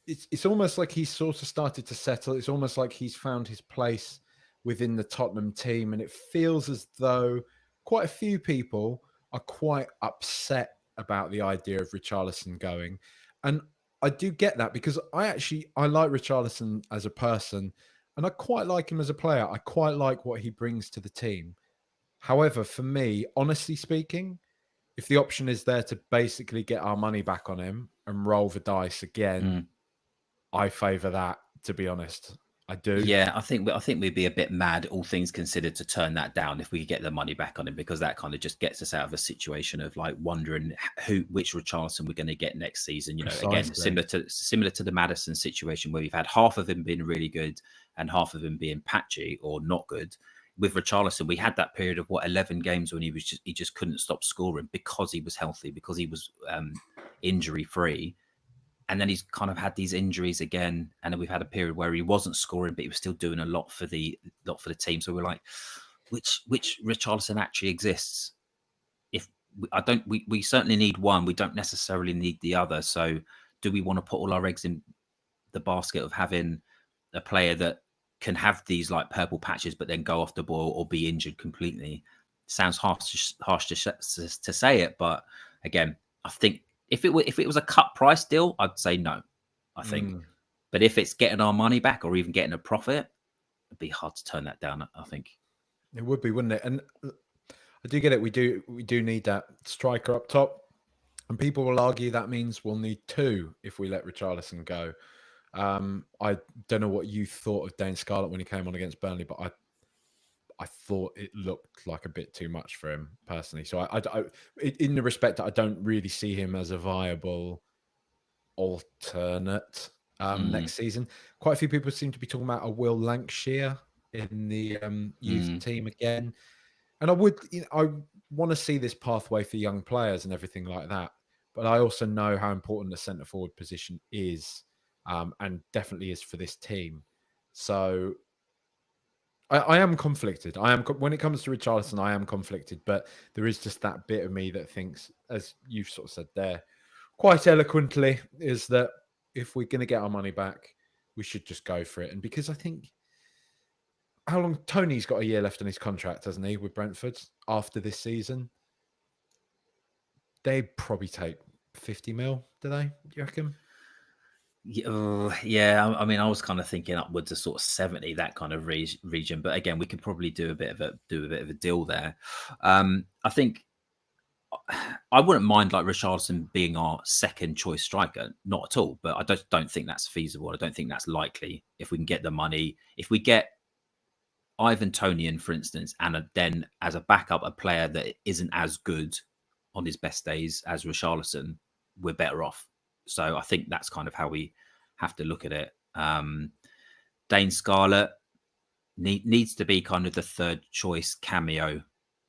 [SPEAKER 1] it's almost like he's sort of started to settle. It's almost like he's found his place within the Tottenham team. And it feels as though quite a few people are quite upset about the idea of Richarlison going. And I do get that, because I like Richarlison as a person, and I quite like him as a player. I quite like what he brings to the team. However, for me, honestly speaking, if the option is there to basically get our money back on him and roll the dice again, I favour that, to be honest. I do.
[SPEAKER 2] Yeah, I think we'd be a bit mad, all things considered, to turn that down if we could get the money back on him, because that kind of just gets us out of a situation of like wondering which Richarlison we're going to get next season. Again, similar to the Maddison situation, where we've had half of him being really good and half of him being patchy or not good. With Richarlison, we had that period of 11 games when he just couldn't stop scoring because he was healthy, because he was injury free. And then he's kind of had these injuries again, and then we've had a period where he wasn't scoring, but he was still doing a lot for the team. So we're like, which Richarlison actually exists? We certainly need one. We don't necessarily need the other. So do we want to put all our eggs in the basket of having a player that can have these like purple patches, but then go off the ball or be injured completely? Sounds harsh to say it, but again, I think if it was a cut price deal, I'd say no, I think. But if it's getting our money back or even getting a profit, it'd be hard to turn that down, I think.
[SPEAKER 1] It would be, wouldn't it? And I do get it. We do need that striker up top. And people will argue that means we'll need 2 if we let Richarlison go. I don't know what you thought of Dane Scarlett when he came on against Burnley, but I thought it looked like a bit too much for him personally. So I in the respect that I don't really see him as a viable alternate next season. Quite a few people seem to be talking about a Will Lancashire in the youth team again. And I want to see this pathway for young players and everything like that. But I also know how important the centre forward position is, and definitely is for this team. So I am conflicted. When it comes to Richarlison, I am conflicted, but there is just that bit of me that thinks, as you've sort of said there, quite eloquently, is that if we're going to get our money back, we should just go for it. And because I think, how long? Tony's got a year left on his contract, hasn't he, with Brentford after this season? They probably take 50 mil, do they? Do you reckon?
[SPEAKER 2] Yeah, I mean, I was kind of thinking upwards of sort of 70, that kind of region. But again, we could probably do a bit of a deal there. I think I wouldn't mind like Richarlison being our second choice striker, not at all. But I don't think that's feasible. I don't think that's likely. If we can get the money, if we get Ivan Toney, for instance, and then as a backup, a player that isn't as good on his best days as Richarlison, we're better off. So I think that's kind of how we have to look at it. Dane Scarlett needs to be kind of the third choice cameo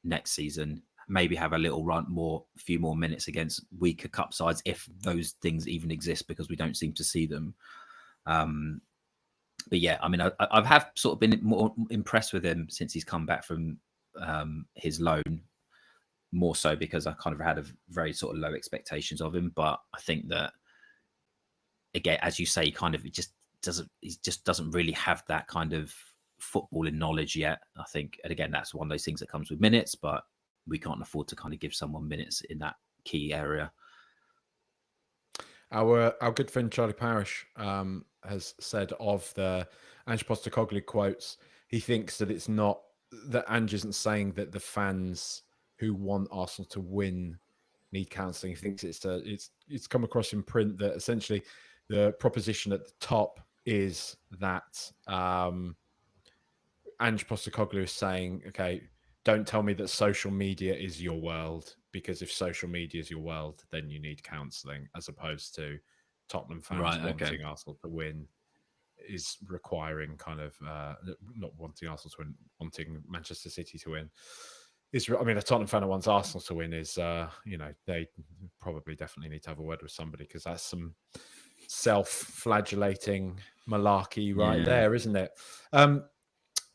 [SPEAKER 2] next season. maybe have a little few more minutes against weaker cup sides, if those things even exist, because we don't seem to see them. But yeah, I mean, I have sort of been more impressed with him since he's come back from his loan, more so because I kind of had a very sort of low expectations of him. But I think that, again, as you say, he just doesn't really have that kind of footballing knowledge yet, I think. And again, that's one of those things that comes with minutes, but we can't afford to kind of give someone minutes in that key area.
[SPEAKER 1] Our good friend Charlie Parish has said of the Ange Postecoglou quotes, he thinks that it's not that Ange isn't saying that the fans who want Arsenal to win need counselling. He thinks it's come across in print that essentially the proposition at the top is that Ange Postecoglou is saying, okay, don't tell me that social media is your world, because if social media is your world, then you need counselling, as opposed to Tottenham fans wanting Arsenal to win is requiring kind of not wanting Arsenal to win, wanting Manchester City to win. I mean, a Tottenham fan who wants Arsenal to win is, they probably definitely need to have a word with somebody, because that's some self-flagellating malarkey right there, isn't it?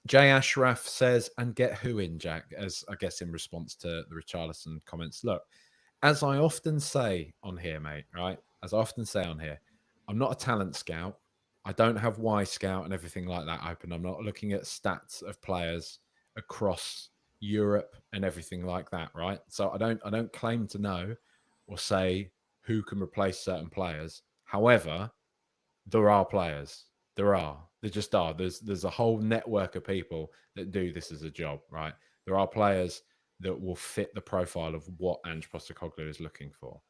[SPEAKER 1] Jay Ashraf says, and get who in, Jack, as I guess in response to the Richarlison comments. Look, as I often say on here, mate, right? As I often say on here, I'm not a talent scout. I don't have Y Scout and everything like that open. I'm not looking at stats of players across Europe and everything like that, right? So I don't claim to know or say who can replace certain players. However, there are players. There just are. There's a whole network of people that do this as a job, right? There are players that will fit the profile of what Ange Postecoglou is looking for.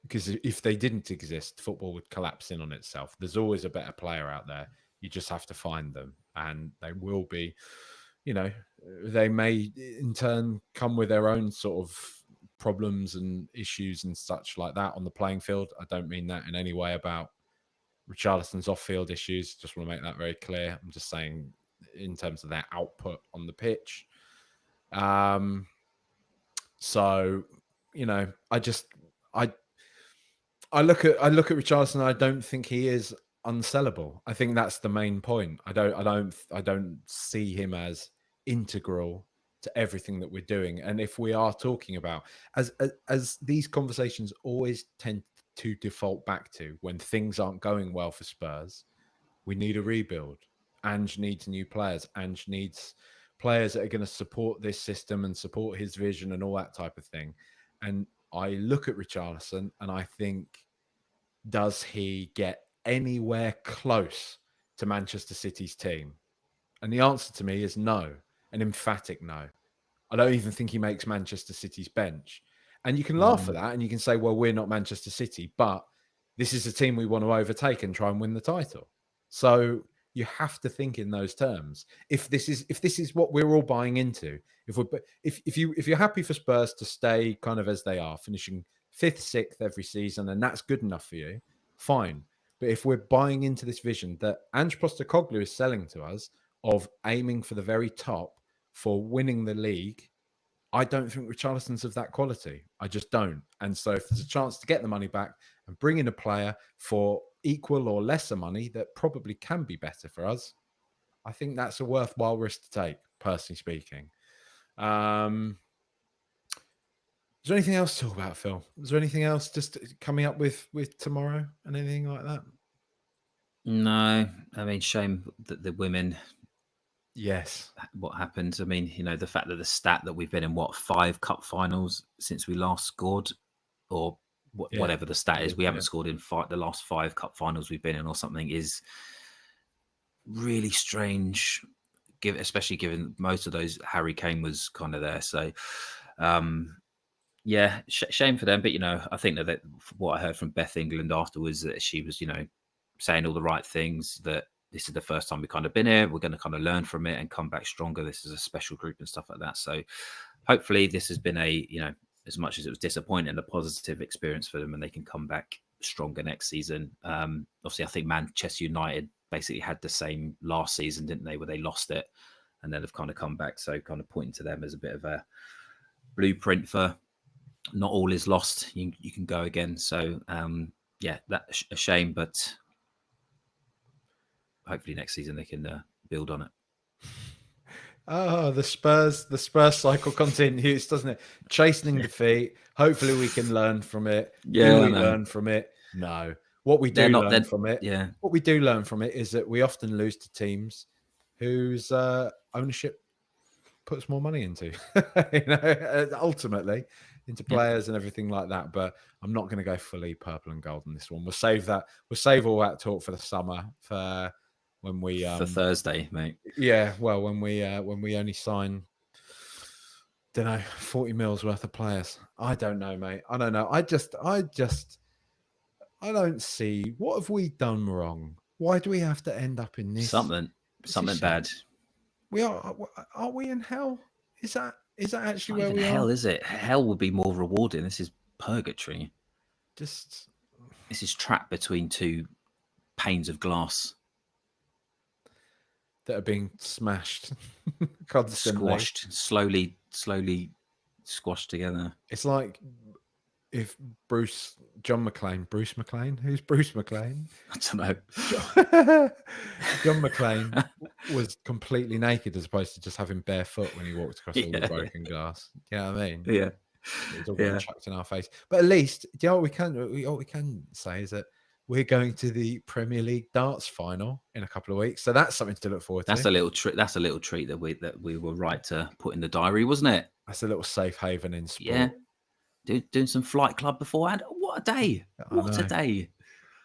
[SPEAKER 1] Because if they didn't exist, football would collapse in on itself. There's always a better player out there. You just have to find them, and they will be. They may in turn come with their own sort of problems and issues and such like that on the playing field. I don't mean that in any way about Richarlison's off-field issues. Just want to make that very clear. I'm just saying in terms of their output on the pitch. So, I look at Richarlison and I don't think he is unsellable. I think that's the main point. I don't see him as integral to everything that we're doing. And if we are talking about, as these conversations always tend to default back to, when things aren't going well for Spurs, we need a rebuild. Ange needs new players. Ange needs players that are going to support this system and support his vision and all that type of thing. And I look at Richarlison and I think, does he get anywhere close to Manchester City's team? And the answer to me is no, an emphatic no. I don't even think he makes Manchester City's bench. And you can laugh at that and you can say, well, we're not Manchester City, but this is a team we want to overtake and try and win the title. So you have to think in those terms. If this is what we're all buying into, if you're happy for Spurs to stay kind of as they are, finishing 5th, 6th every season, and that's good enough for you, fine. But if we're buying into this vision that Ange Postecoglou is selling to us of aiming for the very top for winning the league, I don't think Richarlison's of that quality. I just don't. And so if there's a chance to get the money back and bring in a player for equal or lesser money that probably can be better for us, I think that's a worthwhile risk to take, personally speaking. Is there anything else to talk about, Phil? Is there anything else just coming up with tomorrow and anything like that?
[SPEAKER 2] No, I mean, shame that the women.
[SPEAKER 1] Yes.
[SPEAKER 2] What happened? I mean, the fact that the stat that we've been in 5 cup finals since we last scored, or whatever the stat is, we haven't scored in the last 5 cup finals we've been in, or something, is really strange. Especially given most of those Harry Kane was kind of there. So, shame for them. But I think that what I heard from Beth England afterwards, that she was saying all the right things, that this is the first time we've kind of been here. We're going to kind of learn from it and come back stronger. This is a special group and stuff like that. So hopefully this has been as much as it was disappointing, a positive experience for them, and they can come back stronger next season. Obviously, I think Manchester United basically had the same last season, didn't they, where they lost it and then have kind of come back. So kind of pointing to them as a bit of a blueprint for not all is lost. You can go again. So that's a shame, but hopefully next season they can build on it.
[SPEAKER 1] Oh, the Spurs cycle continues, doesn't it? Chastening defeat. Hopefully we can learn from it.
[SPEAKER 2] Yeah,
[SPEAKER 1] Do we learn from it? No. What we do learn from it is that we often lose to teams whose ownership puts more money into, ultimately into players and everything like that. But I'm not going to go fully purple and gold on this one. We'll save that. We'll save all that talk for the summer for when we
[SPEAKER 2] for Thursday, mate.
[SPEAKER 1] Yeah, well, when we only sign, don't know, 40 mils worth of players. I don't know, mate. I don't know. I don't see, what have we done wrong? Why do we have to end up in this?
[SPEAKER 2] Something bad.
[SPEAKER 1] We are we in hell? Is that actually where we are?
[SPEAKER 2] Hell, is it? Hell would be more rewarding. This is purgatory.
[SPEAKER 1] This
[SPEAKER 2] is trapped between two panes of glass
[SPEAKER 1] that are being smashed constantly,
[SPEAKER 2] squashed, slowly squashed together.
[SPEAKER 1] It's like if Bruce McLean, who's Bruce McLean?
[SPEAKER 2] I don't know.
[SPEAKER 1] John McClane was completely naked as opposed to just having bare foot when he walked across all the broken glass. You know what I mean?
[SPEAKER 2] Yeah.
[SPEAKER 1] It's all getting chucked in our face. But at least, do you know what we can say is that we're going to the Premier League darts final in a couple of weeks. So that's something to look forward to.
[SPEAKER 2] That's a little treat that we were right to put in the diary, wasn't it?
[SPEAKER 1] That's a little safe haven in sport.
[SPEAKER 2] Yeah. Doing some Flight Club beforehand. What a day. What a day.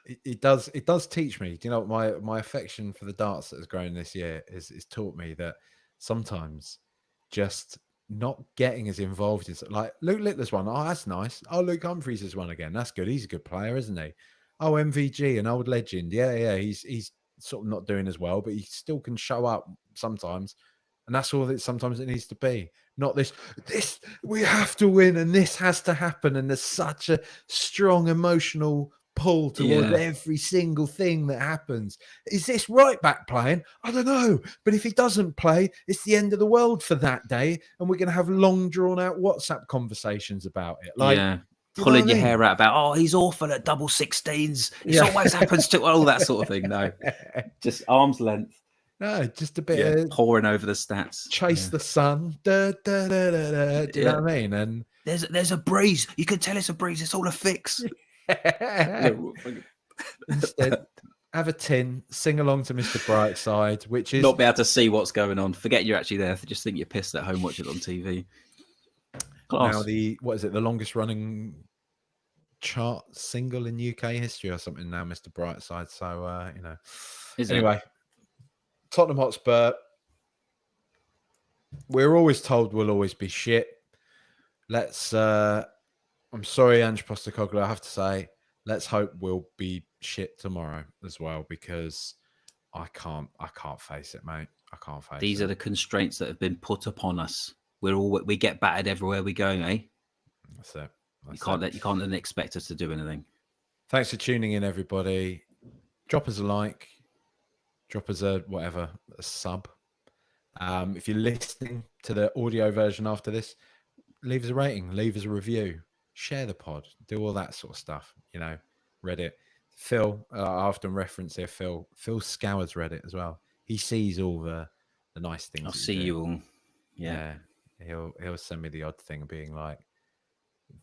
[SPEAKER 1] It does teach me. Do you know, my affection for the darts that has grown this year is taught me that sometimes just not getting as involved as, like, Luke Littler's one. Oh, that's nice. Oh, Luke Humphries has won again. That's good. He's a good player, isn't he? Oh, MVG, an old legend. Yeah. He's sort of not doing as well, but he still can show up sometimes. And that's all that sometimes it needs to be. Not this we have to win and this has to happen. And there's such a strong emotional pull towards every single thing that happens. Is this right back playing? I don't know. But if he doesn't play, it's the end of the world for that day. And we're going to have long drawn out WhatsApp conversations about it. Like,
[SPEAKER 2] pulling your hair out about, oh, he's awful at double 16s. It always happens to all that sort of thing. No, just arm's length.
[SPEAKER 1] No, just a bit of
[SPEAKER 2] pouring over the stats.
[SPEAKER 1] Chase the sun. Do you know what I mean? And
[SPEAKER 2] there's a breeze. You can tell it's a breeze. It's all a fix.
[SPEAKER 1] Instead, have a tin, sing along to Mr. Brightside, which is
[SPEAKER 2] not be able to see what's going on. Forget you're actually there. Just think you're pissed at home watching it on TV.
[SPEAKER 1] Class. Now the longest running chart single in UK history or something now, Mr. Brightside. So anyway. Tottenham Hotspur, we're always told we'll always be shit. I'm sorry, Ange Postecoglou, I have to say, let's hope we'll be shit tomorrow as well, because I can't face it, mate. I can't face it.
[SPEAKER 2] These are the constraints that have been put upon us. We get battered everywhere we go, eh?
[SPEAKER 1] That's it.
[SPEAKER 2] You can't then expect us to do anything.
[SPEAKER 1] Thanks for tuning in, everybody. Drop us a like. Drop us a sub. If you're listening to the audio version after this, leave us a rating, leave us a review, share the pod, do all that sort of stuff. Reddit. Phil, I often reference here, Phil scours Reddit as well. He sees all the nice things.
[SPEAKER 2] I'll see you all. Yeah.
[SPEAKER 1] He'll send me the odd thing being like,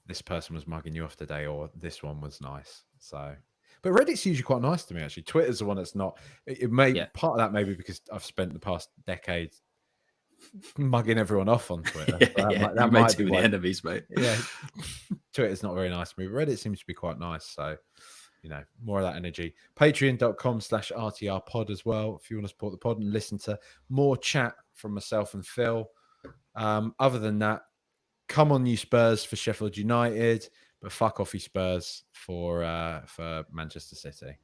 [SPEAKER 1] this person was mugging you off today, or this one was nice. So, but Reddit's usually quite nice to me, actually. Twitter's the one that's not. Part of that maybe because I've spent the past decade mugging everyone off on Twitter.
[SPEAKER 2] That might be many enemies, mate.
[SPEAKER 1] Yeah, Twitter's not very nice to me, but Reddit seems to be quite nice. So, more of that energy. Patreon.com/RTR pod as well, if you want to support the pod and listen to more chat from myself and Phil. Other than that, come on, you Spurs for Sheffield United, but fuck off, you Spurs for Manchester City.